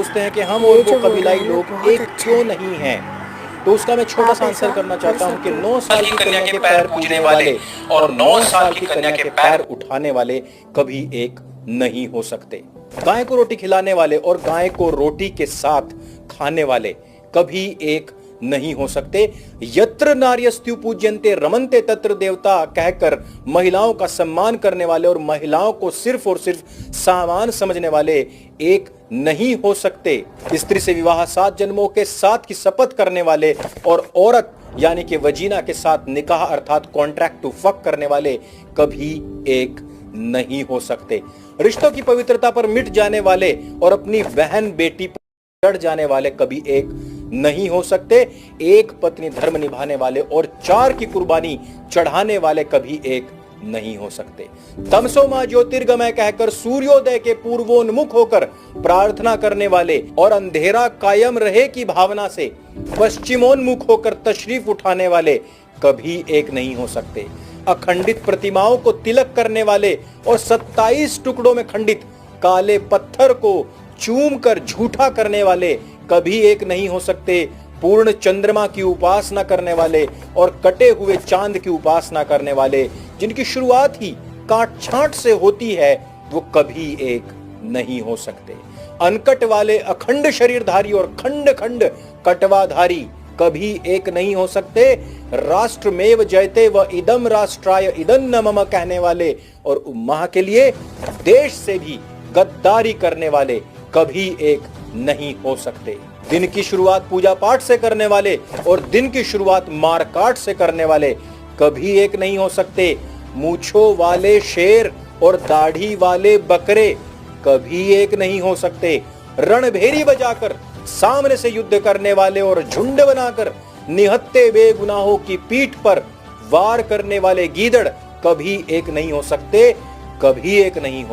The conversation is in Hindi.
पूछते हैं कि हम और वो कबीलाई लोग एक क्यों नहीं हैं, तो उसका मैं छोटा सा आंसर करना चाहता हूं कि 9 साल की कन्या के पैर पूजने वाले और 9 साल की कन्या के पैर उठाने वाले कभी एक नहीं हो सकते। गाय को रोटी खिलाने वाले और गाय को रोटी के साथ खाने वाले कभी एक नहीं हो सकते। यत्र नार्यस्तु पूज्यन्ते रमन्ते तत्र देवता कहकर महिलाओं का सम्मान करने वाले और महिलाओं को सिर्फ और सिर्फ सामान समझने वाले एक नहीं हो सकते। स्त्री से विवाह 7 जन्मों के साथ की शपथ करने वाले और औरत यानी कि वजीना के साथ निकाह अर्थात कॉन्ट्रैक्ट टू फक करने वाले कभी एक नहीं हो सकते। रिश्तों की पवित्रता पर मिट जाने वाले और अपनी बहन बेटी पर चढ़ जाने वाले कभी एक नहीं हो सकते। एक पत्नी धर्म निभाने वाले और 4 की कुर्बानी चढ़ाने वाले कभी एक नहीं हो सकते। तमसो मां ज्योतिर्गमय कहकर सूर्योदय के पूर्वोन्मुख होकर प्रार्थना करने वाले और अंधेरा कायम रहे की भावना से पश्चिमोन्मुख होकर तशरीफ उठाने वाले कभी एक नहीं हो सकते। अखंडित प्रतिमाओं को तिलक करने वाले और 27 टुकड़ों में खंडित काले पत्थर को चूम कर झूठा करने वाले कभी एक नहीं हो सकते। पूर्ण चंद्रमा की उपासना करने वाले और कटे हुए चांद की उपासना करने वाले जिनकी शुरुआत ही काट छांट से होती है वो कभी एक नहीं हो सकते। अनकट वाले अखंड शरीरधारी और खंड खंड कटवाधारी कभी एक नहीं हो सकते। राष्ट्रमेव जयते व इदम राष्ट्राय इदन्न मम कहने वाले और उम्मा के लिए देश से भी गद्दारी करने वाले कभी एक नहीं हो सकते। दिन की शुरुआत पूजा पाठ से करने वाले और दिन की शुरुआत मारकाट से करने वाले कभी एक नहीं हो सकते। मूंछों वाले शेर और दाढ़ी वाले बकरे कभी एक नहीं हो सकते। रणभेरी बजाकर सामने से युद्ध करने वाले और झुंड बनाकर निहत्ते बेगुनाहों की पीठ पर वार करने वाले गीदड़ कभी एक नहीं हो सकते, कभी एक नहीं हो